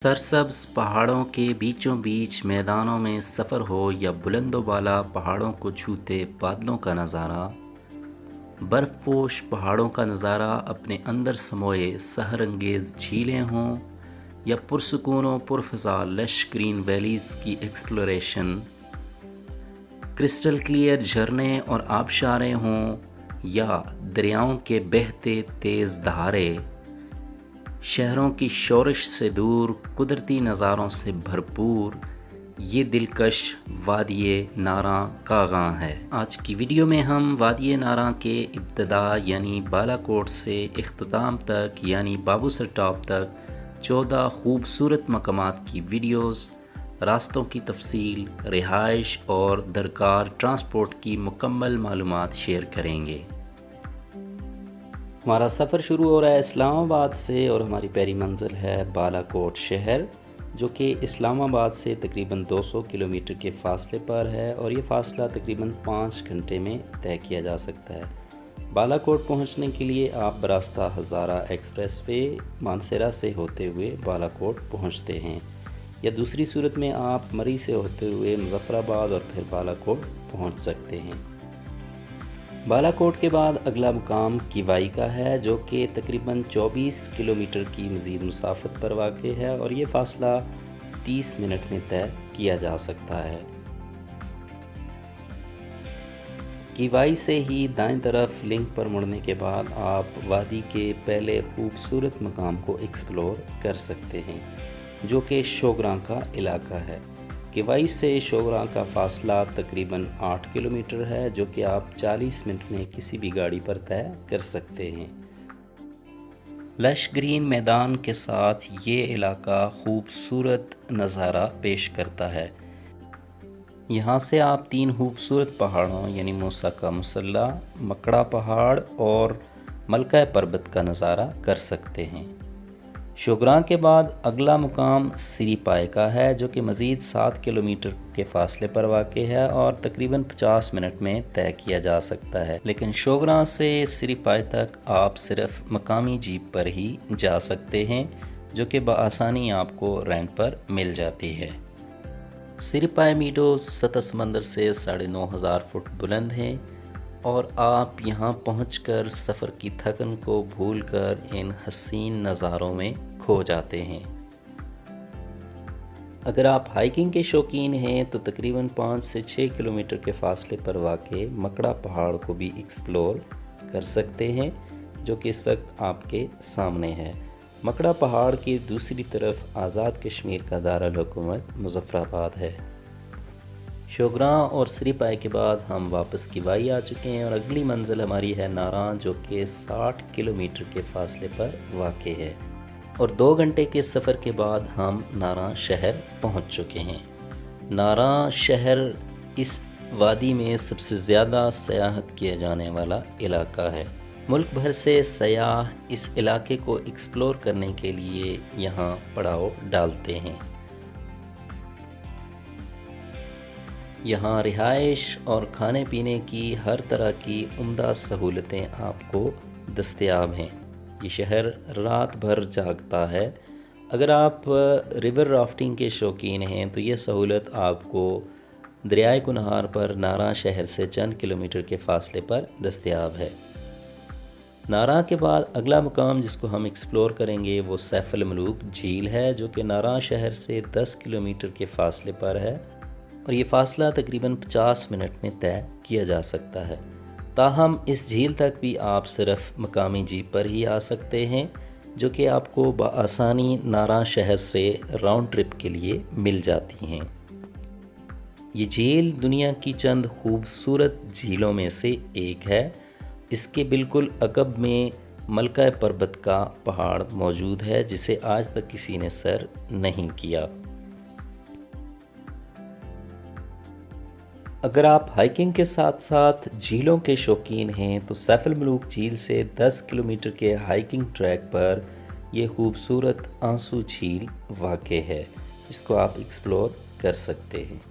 सरसब्ज पहाड़ों के बीचों बीच मैदानों में सफ़र हो या बुलंद बाला पहाड़ों को छूते बादलों का नज़ारा, बर्फ़पोश पहाड़ों का नज़ारा अपने अंदर समोए सहर अंगेज़ झीलें हों या पुरसुकून व पुरफ़ज़ा लश ग्रीन वैलीज़ की एक्सप्लोरेशन, क्रिस्टल क्लियर झरने और आबशारें हों या दरियाओं के बहते तेज़ धारे, शहरों की शोरश से दूर कुदरती नज़ारों से भरपूर ये दिलकश वादिये नारां का गां है। आज की वीडियो में हम वादिये नारां के इब्तदा यानी बालाकोट से इख्तिताम तक यानी बाबूसर टॉप तक 14 खूबसूरत मकामात की वीडियोस, रास्तों की तफसील, रिहाइश और दरकार ट्रांसपोर्ट की मुकम्मल मालूमात शेयर करेंगे। हमारा सफ़र शुरू हो रहा है इस्लामाबाद से और हमारी पहली मंजिल है बालाकोट शहर, जो कि इस्लामाबाद से तकरीबन 200 किलोमीटर के फ़ासले पर है और ये फ़ासला तकरीबन 5 घंटे में तय किया जा सकता है। बालाकोट पहुंचने के लिए आप बरास्ता हज़ारा एक्सप्रेस वे मानसेरा से होते हुए बालाकोट पहुंचते हैं, या दूसरी सूरत में आप मरी से होते हुए मुज़फ़्फ़राबाद और फिर बालाकोट पहुंच सकते हैं। बालाकोट के बाद अगला मुकाम किवाई का है, जो कि तकरीबन 24 किलोमीटर की मज़ीद मुसाफत पर वाक़ है और ये फ़ासला 30 मिनट में तय किया जा सकता है। किवाई से ही दाएं तरफ लिंक पर मुड़ने के बाद आप वादी के पहले खूबसूरत मकाम को एक्सप्लोर कर सकते हैं, जो कि शोगरां का इलाका है। किवाई से शोगरां का फ़ासला तकरीबन 8 किलोमीटर है, जो कि आप 40 मिनट में किसी भी गाड़ी पर तय कर सकते हैं। लश ग्रीन मैदान के साथ ये इलाका खूबसूरत नज़ारा पेश करता है। यहाँ से आप 3 खूबसूरत पहाड़ों यानी मूसा का मुसल्ला, मकड़ा पहाड़ और मलका पर्वत का नज़ारा कर सकते हैं। शोगरां के बाद अगला मुकाम सिरीपाए का है, जो कि मज़ीद 7 किलोमीटर के फ़ासले पर वाक़ है और तकरीबन 50 मिनट में तय किया जा सकता है। लेकिन शोगरां से सिरीपाए तक आप सिर्फ मकामी जीप पर ही जा सकते हैं, जो कि बआसानी आपको रेंट पर मिल जाती है। सिरीपाए मीडोज़ सतह समंदर से 9,500 फुट बुलंद हैं और आप यहाँ पहुँचकर सफ़र की थकन को भूलकर इन हसीन नज़ारों में खो जाते हैं। अगर आप हाइकिंग के शौकीन हैं तो तकरीबन 5 से 6 किलोमीटर के फ़ासले पर वाक़े मकड़ा पहाड़ को भी एक्सप्लोर कर सकते हैं, जो कि इस वक्त आपके सामने है। मकड़ा पहाड़ की दूसरी तरफ आज़ाद कश्मीर का दारुल हुकूमत मुज़फ़्फ़राबाद है। शोगरां और सिरीपाए के बाद हम वापस किवाई आ चुके हैं और अगली मंजिल हमारी है नारां, जो कि 60 किलोमीटर के फ़ासले पर वाक़ है और 2 घंटे के सफ़र के बाद हम नारां शहर पहुंच चुके हैं। नारां शहर इस वादी में सबसे ज़्यादा सयाहत किया जाने वाला इलाका है। मुल्क भर से सयाह इस इलाके को एक्सप्लोर करने के लिए यहाँ पड़ाव डालते हैं। यहाँ रिहाइश और खाने पीने की हर तरह की उम्दा सहूलतें आपको दस्तयाब हैं। ये शहर रात भर जागता है। अगर आप रिवर राफ्टिंग के शौकीन हैं तो ये सहूलत आपको दरियाए कुनहार पर नारां शहर से चंद किलोमीटर के फ़ासले पर दस्तयाब है। नारां के बाद अगला मुकाम जिसको हम एक्सप्लोर करेंगे वो सैफ अल मलूक झील है, जो कि नारां शहर से 10 किलोमीटर के फ़ासले पर है और ये फ़ासला तकरीबन 50 मिनट में तय किया जा सकता है। ताहम इस झील तक भी आप सिर्फ मकामी जीप पर ही आ सकते हैं, जो कि आपको बआसानी नारां शहर से राउंड ट्रिप के लिए मिल जाती हैं। ये झील दुनिया की चंद खूबसूरत झीलों में से एक है। इसके बिल्कुल अकब में मलका पर्वत का पहाड़ मौजूद है, जिसे आज तक किसी ने सर नहीं किया। अगर आप हाइकिंग के साथ साथ झीलों के शौकीन हैं तो सैफ अल मलूक झील से 10 किलोमीटर के हाइकिंग ट्रैक पर यह खूबसूरत आंसू झील वाक़ है, जिसको आप एक्सप्लोर कर सकते हैं।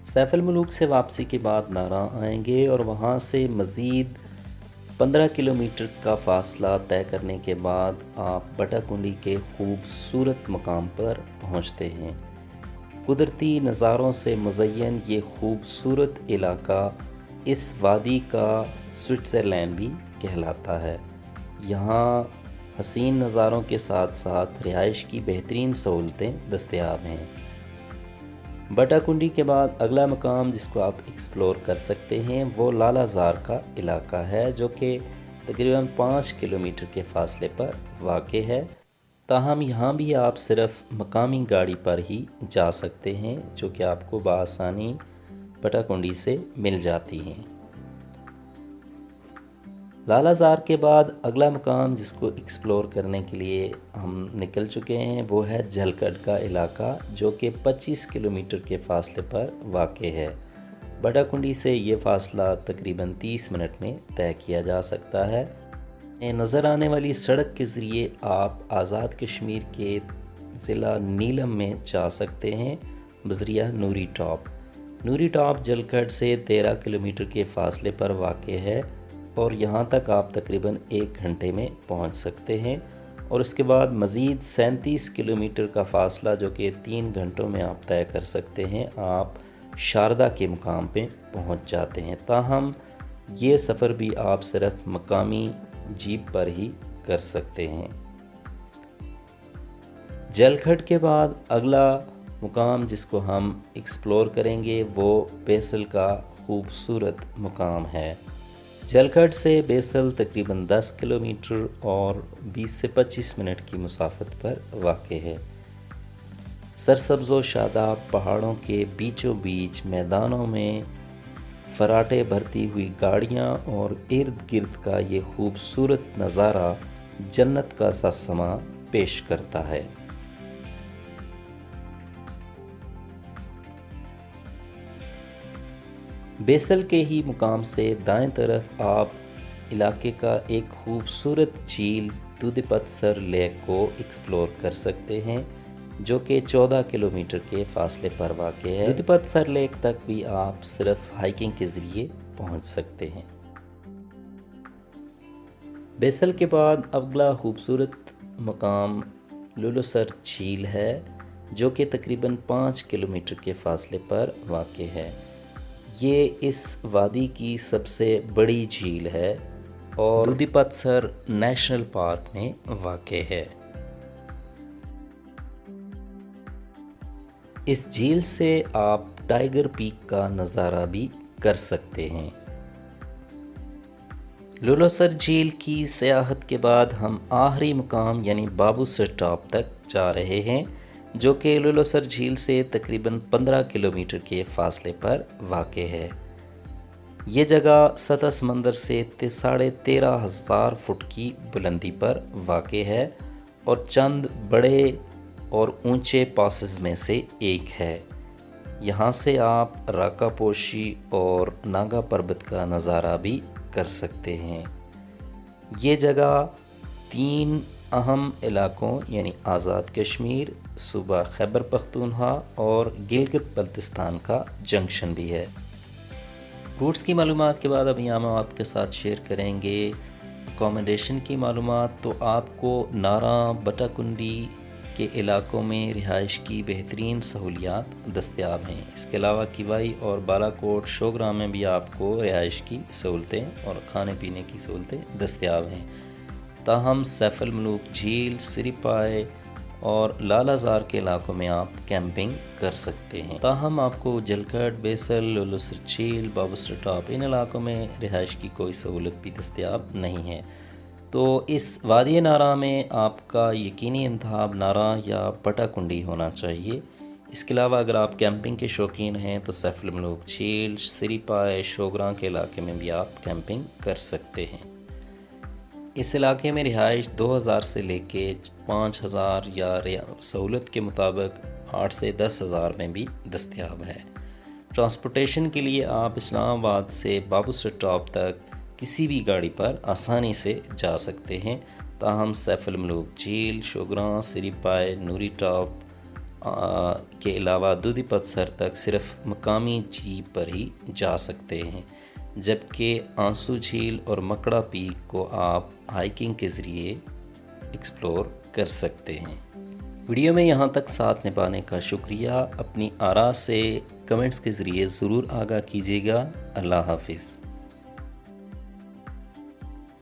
सैफ अल मलूक से वापसी के बाद नारां आएंगे और वहाँ से मज़ीद 15 किलोमीटर का फासला तय करने के बाद आप बटाकुंडी के खूबसूरत मकाम पर पहुंचते हैं। कुदरती नज़ारों से मुज़य्यन ये खूबसूरत इलाका इस वादी का स्विट्ज़रलैंड भी कहलाता है। यहाँ हसीन नज़ारों के साथ साथ रिहाइश की बेहतरीन सहूलतें दस्तयाब हैं। बटाकुंडी के बाद अगला मकाम जिसको आप एक्सप्लोर कर सकते हैं वो लालाज़ार का इलाका है, जो कि तकरीबन 5 किलोमीटर के फासले पर वाक़ है। ताहम यहाँ भी आप सिर्फ मकामी गाड़ी पर ही जा सकते हैं, जो कि आपको बआसानी बटाकुंडी से मिल जाती हैं। लालाज़ार के बाद अगला मकाम जिसको एक्सप्लोर करने के लिए हम निकल चुके हैं वो है झलकड़ का इलाका, जो कि 25 किलोमीटर के फासले पर वाक़ है। बटाकुंडी से ये फ़ासला तकरीबन 30 मिनट में तय किया जा सकता है। नज़र आने वाली सड़क के ज़रिए आप आज़ाद कश्मीर के ज़िला नीलम में जा सकते हैं बज़रिया नूरी टॉप। नूरी टॉप झलकड़ से 13 किलोमीटर के फासले पर वाक़ है और यहाँ तक आप तकरीबन 1 घंटे में पहुँच सकते हैं। और उसके बाद मज़ीद 37 किलोमीटर का फ़ासला जो कि 3 घंटों में आप तय कर सकते हैं, आप शारदा के मुकाम पे पहुँच जाते हैं। ताहम ये सफ़र भी आप सिर्फ मकामी जीप पर ही कर सकते हैं। झलकड़ के बाद अगला मुकाम जिसको हम एक्सप्लोर करेंगे वो बेसल का खूबसूरत मुकाम है। झलकड़ से बेसल तकरीबन 10 किलोमीटर और 20 से 25 मिनट की मुसाफत पर वाक़ है। सरसब्ज़ व शादाब पहाड़ों के बीचों बीच मैदानों में फराटे भरती हुई गाड़ियाँ और इर्द गिर्द का ये खूबसूरत नज़ारा जन्नत का सा समा पेश करता है। बेसल के ही मुकाम से दाएं तरफ आप इलाके का एक खूबसूरत झील दूधपतसर लेक को एक्सप्लोर कर सकते हैं, जो कि 14 किलोमीटर के फासले पर वाक़ है। दूधपतसर लेक तक भी आप सिर्फ हाइकिंग के ज़रिए पहुंच सकते हैं। बेसल के बाद अगला खूबसूरत मकाम लुलुसर झील है, जो कि तकरीबन 5 किलोमीटर के फासले पर वाक़ है। ये इस वादी की सबसे बड़ी झील है और दूधपतसर नेशनल पार्क में वाक़ है। इस झील से आप टाइगर पीक का नज़ारा भी कर सकते हैं। लुलुसर झील की सियाहत के बाद हम आखिरी मुकाम यानी बाबूसर टॉप तक जा रहे हैं, जो कि लुलुसर झील से तकरीबन 15 किलोमीटर के फासले पर वाक़ है। ये जगह सतह समंदर से 13,500 फुट की बुलंदी पर वाक़ है और चंद बड़े और ऊंचे पासेस में से एक है। यहाँ से आप राकापोशी और नागा पर्वत का नज़ारा भी कर सकते हैं। ये जगह 3 अहम इलाकों यानी आज़ाद कश्मीर, सूबा खैबर पख्तूनख्वा और गिलगित बल्तिस्तान का जंक्शन भी है। रूट्स की मालूमात के बाद अब यहाँ हम आपके साथ शेयर करेंगे अकोमोडेशन की मालूमात। तो आपको नारा बटाकुंडी के इलाकों में रिहाइश की बेहतरीन सहूलियात दस्तयाब हैं। इसके अलावा किवाई और बालाकोट शोग्राम में भी आपको रिहाइश की सहूलतें और खाने पीने की सहूलतें दस्तयाब हैं। ताहम सैफल मलूक झील, सिरिपाए और लालाज़ार के इलाकों में आप कैंपिंग कर सकते हैं। ताहम आपको झलकड़, बेसल, लुलुसर झील, बाबूसर टॉप इन इलाकों में रिहाइश की कोई सहूलत भी दस्तयाब नहीं है। तो इस वादी नारा में आपका यकीनी इंतखाब नारा या बटाकुंडी होना चाहिए। इसके अलावा अगर आप कैंपिंग के शौकीन हैं तो सैफल मलूक झील, सिरिपाए, शोग्रां के इलाके में भी आप कैंपिंग कर सकते हैं। इस इलाके में रिहाइश 2000 से लेके 5000 या सहूलत के मुताबिक 8 से 10,000 में भी दस्तयाब है। ट्रांसपोर्टेशन के लिए आप इस्लामाबाद से बाबूसर टॉप तक किसी भी गाड़ी पर आसानी से जा सकते हैं। ताहम सैफल मलूक झील, शोग्रां, सिरिपाए, नूरी टॉप के अलावा दूधपतसर तक सिर्फ मकामी जीप पर ही जा सकते हैं। جبکہ آنسو جھیل اور مکڑا پیک کو آپ ہائکنگ کے ذریعے ایکسپلور کر سکتے ہیں۔ ویڈیو میں یہاں تک ساتھ نبھانے کا شکریہ۔ اپنی آراء سے کمنٹس کے ذریعے ضرور آگاہ کیجیے گا۔ اللہ حافظ۔